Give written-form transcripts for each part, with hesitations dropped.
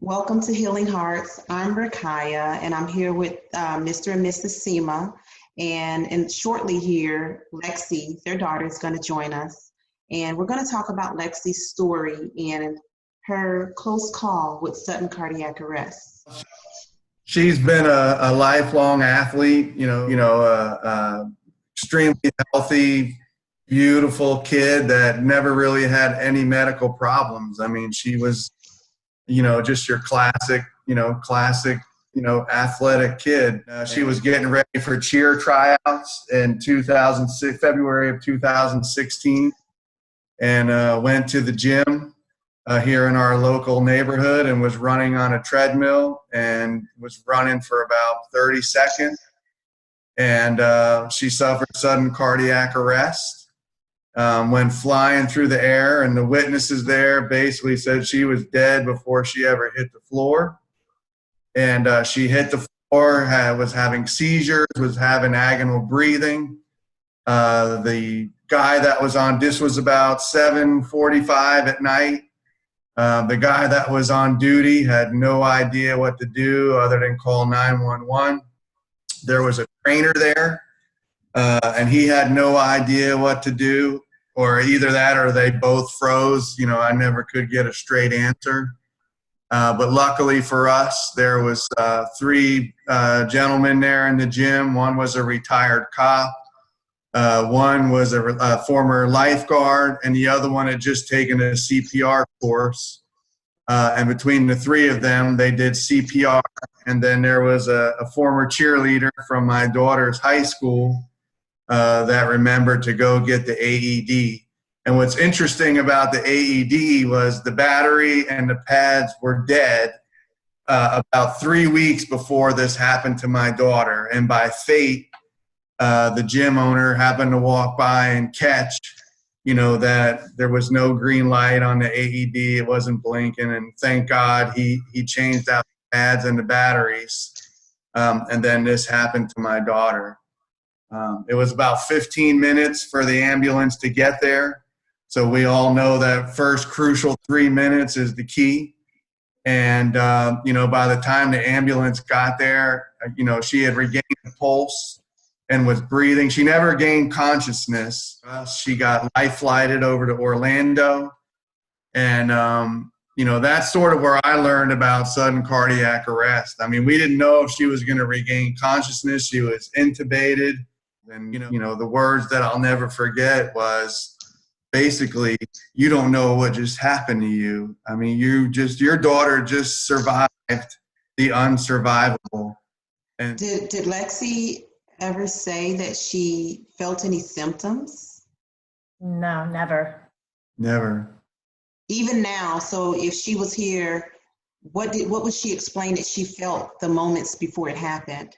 Welcome to Healing Hearts. I'm Rakaya, and I'm here with Mr. and Mrs. Seema. And shortly here, Lexi, their daughter, is going to join us. And we're going to talk about Lexi's story and her close call with sudden cardiac arrest. She's been a lifelong athlete, extremely healthy, beautiful kid that never really had any medical problems. I mean, she was, just your classic, athletic kid. She was getting ready for cheer tryouts in 2006, February of 2016, and went to the gym here in our local neighborhood and was running on a treadmill and was running for about 30 seconds. And she suffered sudden cardiac arrest. Went flying through the air, and the witnesses there basically said she was dead before she ever hit the floor. And she hit the floor, was having seizures, was having agonal breathing. The guy that was on, this was about 7:45 at night. The guy that was on duty had no idea what to do other than call 911. There was a trainer there, and he had no idea what to do, or either that or they both froze. I never could get a straight answer. But luckily for us, there was three gentlemen there in the gym. One was a retired cop. One was a former lifeguard, and the other one had just taken a CPR course. And between the three of them, they did CPR. And then there was a former cheerleader from my daughter's high school that remembered to go get the AED. And what's interesting about the AED was the battery and the pads were dead about 3 weeks before this happened to my daughter. And by fate, the gym owner happened to walk by and catch, that there was no green light on the AED. It wasn't blinking. And thank God he changed out the pads and the batteries. And then this happened to my daughter. It was about 15 minutes for the ambulance to get there. So we all know that first crucial 3 minutes is the key. And, by the time the ambulance got there, she had regained the pulse and was breathing. She never gained consciousness. She got life flighted over to Orlando. And, that's sort of where I learned about sudden cardiac arrest. I mean, we didn't know if she was going to regain consciousness. She was intubated. And, the words that I'll never forget was basically, you don't know what just happened to you. I mean, your daughter just survived the unsurvivable. And Did Lexi ever say that she felt any symptoms? No, never. Never. Even now, so if she was here, what would she explain that she felt the moments before it happened?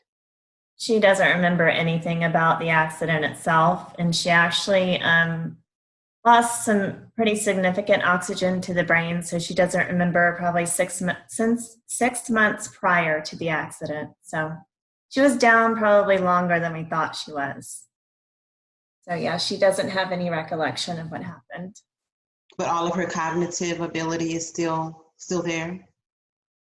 She doesn't remember anything about the accident itself, and she actually lost some pretty significant oxygen to the brain, so she doesn't remember probably 6 months prior to the accident. So she was down probably longer than we thought she was. So yeah, she doesn't have any recollection of what happened. But all of her cognitive ability is still there?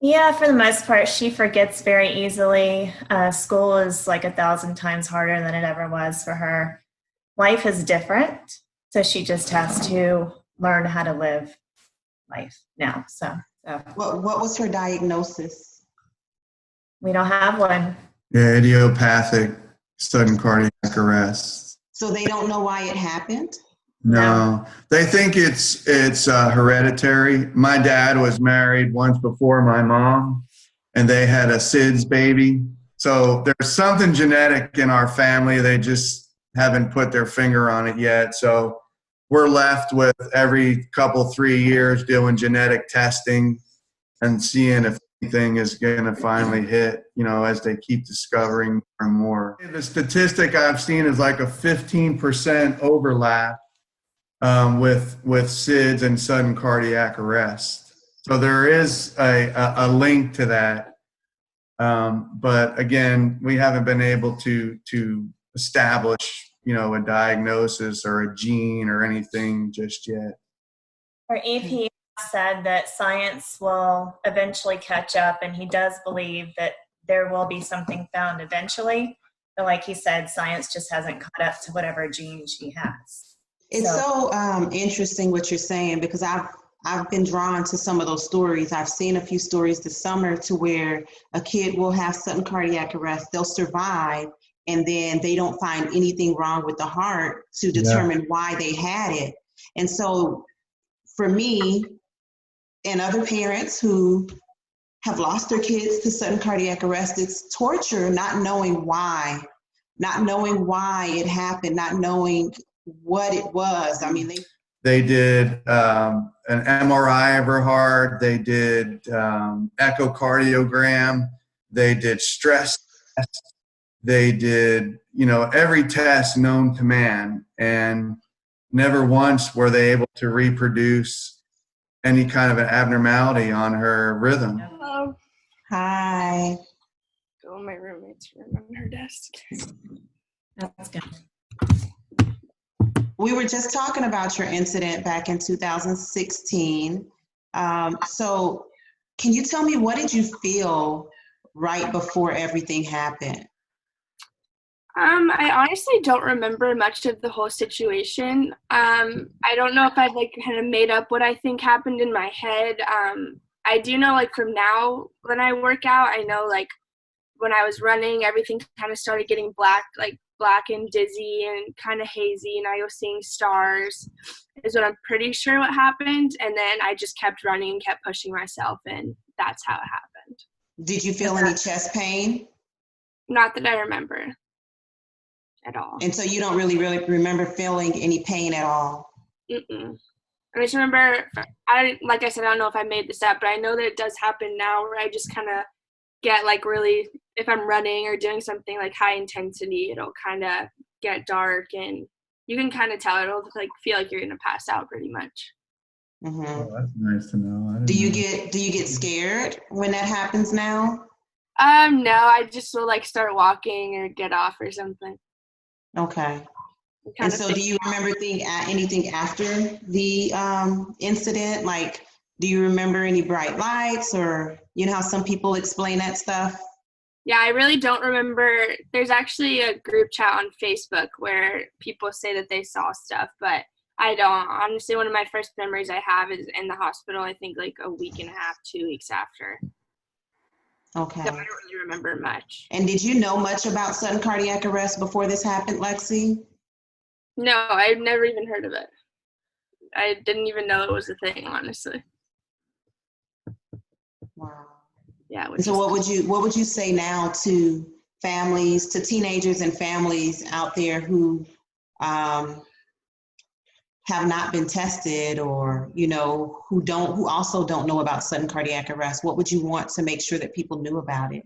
Yeah, for the most part, she forgets very easily. School is like 1,000 times harder than it ever was for her. Life is different, so she just has to learn how to live life now. So. What was her diagnosis? We don't have one. Yeah, idiopathic sudden cardiac arrest. So they don't know why it happened? No, they think it's hereditary. My dad was married once before my mom, and they had a SIDS baby. So there's something genetic in our family. They just haven't put their finger on it yet. So we're left with every couple, 3 years doing genetic testing and seeing if anything is going to finally hit, as they keep discovering more and more. The statistic I've seen is like a 15% overlap with SIDS and sudden cardiac arrest. So there is a link to that. But again, we haven't been able to establish, a diagnosis or a gene or anything just yet. Her EP said that science will eventually catch up, and he does believe that there will be something found eventually. But like he said, science just hasn't caught up to whatever gene she has. It's so interesting what you're saying, because I've been drawn to some of those stories. I've seen a few stories this summer to where a kid will have sudden cardiac arrest, they'll survive, and then they don't find anything wrong with the heart to determine why they had it. And so for me and other parents who have lost their kids to sudden cardiac arrest, it's torture not knowing why it happened, not knowing what it was. I mean, they did an MRI of her heart, they did echocardiogram, they did stress tests, they did, every test known to man, and never once were they able to reproduce any kind of an abnormality on her rhythm. Hello. Hi. Go in my roommate's room on her desk. That's good. We were just talking about your incident back in 2016. So can you tell me, what did you feel right before everything happened? I honestly don't remember much of the whole situation. I don't know if I've kind of made up what I think happened in my head. I do know from now when I work out, I know when I was running, everything kind of started getting black and dizzy and kind of hazy, and I was seeing stars is what I'm pretty sure what happened. And then I just kept running and kept pushing myself, and that's how it happened. Did you feel any chest pain? Not that I remember at all. And so you don't really remember feeling any pain at all? Mm-mm. I just remember, like I said, I don't know if I made this up, but I know that it does happen now where I just kind of get really, if I'm running or doing something high intensity, it'll kind of get dark and you can kind of tell, it'll feel like you're going to pass out pretty much. Mm-hmm. Oh, that's nice to know. Do you get scared when that happens now? No, I just will start walking or get off or something. Okay. And so do you remember anything after the incident? Do you remember any bright lights, or how some people explain that stuff? Yeah, I really don't remember. There's actually a group chat on Facebook where people say that they saw stuff, but I don't. Honestly, one of my first memories I have is in the hospital, I think a week and a half, 2 weeks after. Okay. So I don't really remember much. And did you know much about sudden cardiac arrest before this happened, Lexi? No, I've never even heard of it. I didn't even know it was a thing, honestly. Wow. Yeah. So what would you say now to families, to teenagers and families out there who have not been tested, or who also don't know about sudden cardiac arrest? What would you want to make sure that people knew about it?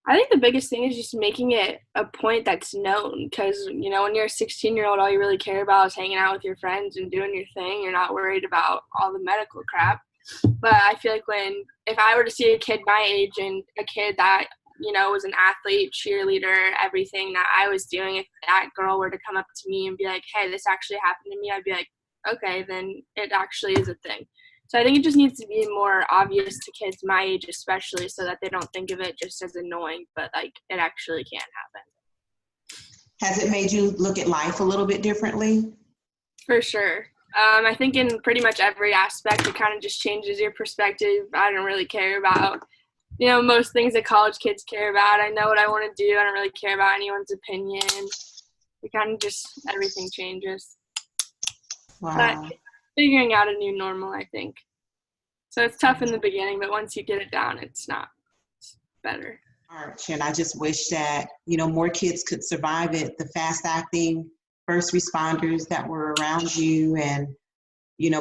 I think the biggest thing is just making it a point that's known, because when you're a 16-year-old, all you really care about is hanging out with your friends and doing your thing. You're not worried about all the medical crap. But I feel if I were to see a kid my age and a kid that was an athlete, cheerleader, everything that I was doing, if that girl were to come up to me and be like, hey, this actually happened to me, I'd be like, okay, then it actually is a thing. So I think it just needs to be more obvious to kids my age, especially, so that they don't think of it just as annoying, but it actually can happen. Has it made you look at life a little bit differently? For sure. I think in pretty much every aspect, it kind of just changes your perspective. I don't really care about, most things that college kids care about. I know what I want to do. I don't really care about anyone's opinion. It kind of just, everything changes. Wow. But figuring out a new normal, I think. So it's tough in the beginning, but once you get it down, it's better. And I just wish that, more kids could survive it. The fast-acting first responders that were around you, and,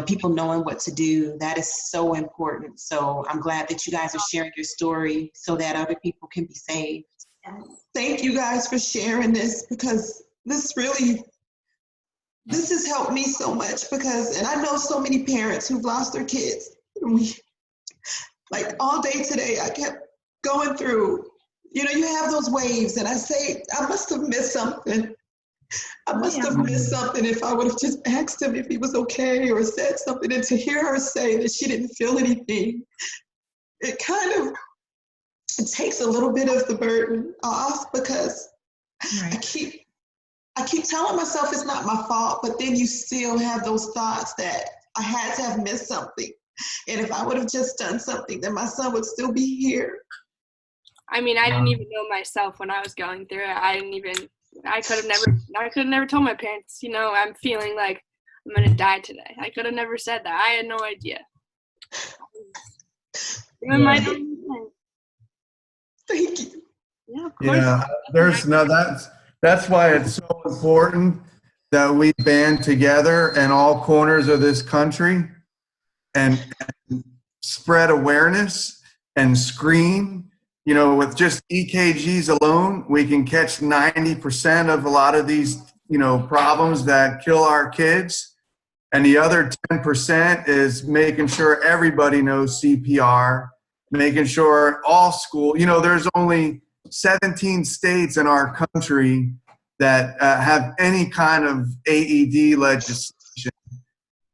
people knowing what to do, that is so important. So I'm glad that you guys are sharing your story so that other people can be saved. Thank you guys for sharing this, because this has helped me so much, and I know so many parents who've lost their kids. All day today, I kept going through, you have those waves, and I say, I must have missed something. I must have missed something if I would have just asked him if he was okay or said something. And to hear her say that she didn't feel anything, it kind of it takes a little bit of the burden off, because I keep telling myself it's not my fault, but then you still have those thoughts that I had to have missed something. And if I would have just done something, then my son would still be here. I mean, I didn't even know myself when I was going through it. I could have never told my parents, I'm feeling like I'm going to die today. I could have never said that. I had no idea. Thank you. Yeah, of course. Yeah, that's why it's so important that we band together in all corners of this country and spread awareness and screen. With just EKGs alone, we can catch 90% of a lot of these, problems that kill our kids. And the other 10% is making sure everybody knows CPR, making sure all school, there's only 17 states in our country that have any kind of AED legislation.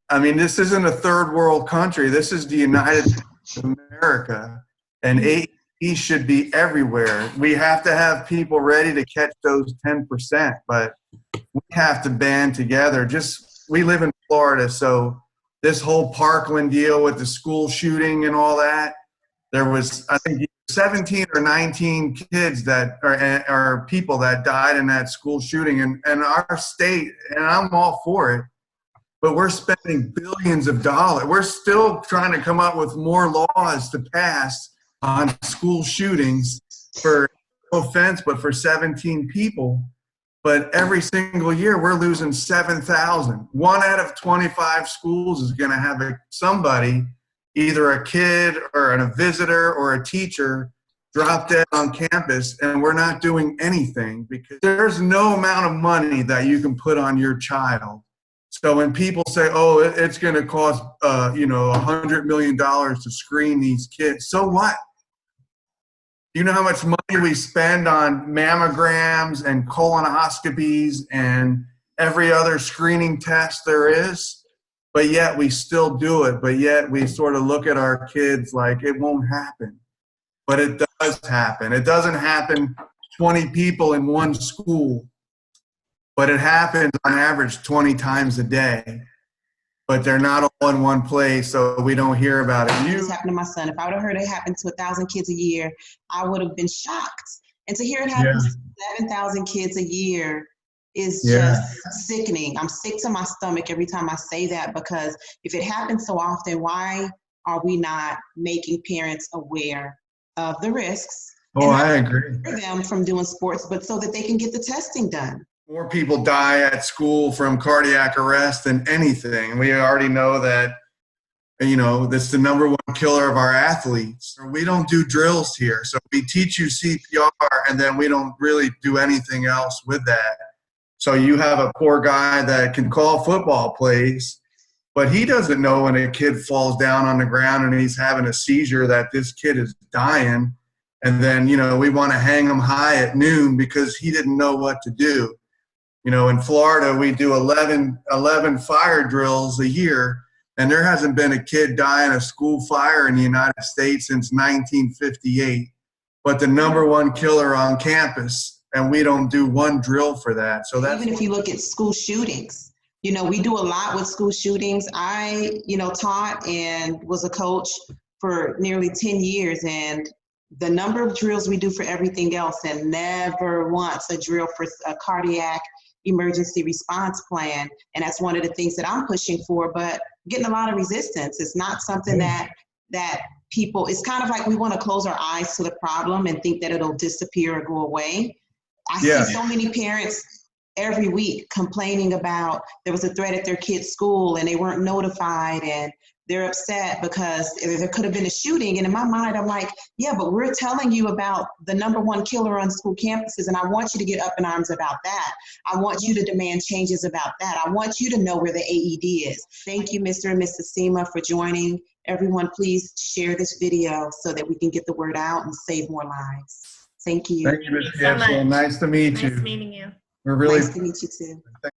I mean, this isn't a third world country. This is the United States of America. And AED should be everywhere. We have to have people ready to catch those 10%, but we have to band together. We live in Florida, so this whole Parkland deal with the school shooting and all that, there was, I think, 17 or 19 kids that are people that died in that school shooting. And our state, and I'm all for it, but we're spending billions of dollars. We're still trying to come up with more laws to pass on school shootings for, no offense, but for 17 people. But every single year we're losing 7,000. 1 out of 25 schools is going to have somebody, either a kid or a visitor or a teacher, drop dead on campus, and we're not doing anything because there's no amount of money that you can put on your child. So when people say, oh, it's going to cost, $100 million to screen these kids, so what? You know how much money we spend on mammograms and colonoscopies and every other screening test there is? But yet we still do it. But yet we sort of look at our kids like it won't happen. But it does happen. It doesn't happen 20 people in one school. But it happens on average 20 times a day. But they're not all in one place, so we don't hear about it. This happened to my son. If I would have heard it happen to 1,000 kids a year, I would have been shocked. And to hear it happen to 7,000 kids a year is just sickening. I'm sick to my stomach every time I say that, because if it happens so often, why are we not making parents aware of the risks? Oh, I agree. For them from doing sports, but so that they can get the testing done. More people die at school from cardiac arrest than anything. We already know that, that's the number one killer of our athletes. We don't do drills here. So we teach you CPR and then we don't really do anything else with that. So you have a poor guy that can call football plays, but he doesn't know when a kid falls down on the ground and he's having a seizure that this kid is dying. And then, we want to hang him high at noon because he didn't know what to do. In Florida, we do 11 fire drills a year, and there hasn't been a kid die in a school fire in the United States since 1958. But the number one killer on campus, and we don't do one drill for that. So that's even if you look at school shootings, we do a lot with school shootings. I, taught and was a coach for nearly 10 years, and the number of drills we do for everything else, and never once a drill for a cardiac emergency response plan. And that's one of the things that I'm pushing for, but getting a lot of resistance. It's not something that people, it's kind of like we want to close our eyes to the problem and think that it'll disappear or go away. I see so many parents every week complaining about there was a threat at their kid's school and they weren't notified, and they're upset because there could have been a shooting. And in my mind, I'm like, yeah, but we're telling you about the number one killer on school campuses, and I want you to get up in arms about that. I want you to demand changes about that. I want you to know where the AED is. Thank you, Mr. and Mrs. Seema, for joining. Everyone, please share this video so that we can get the word out and save more lives. Thank you. Thank you, Ms. Gibson. Nice to meet you. Nice meeting you. We're really Nice to meet you too.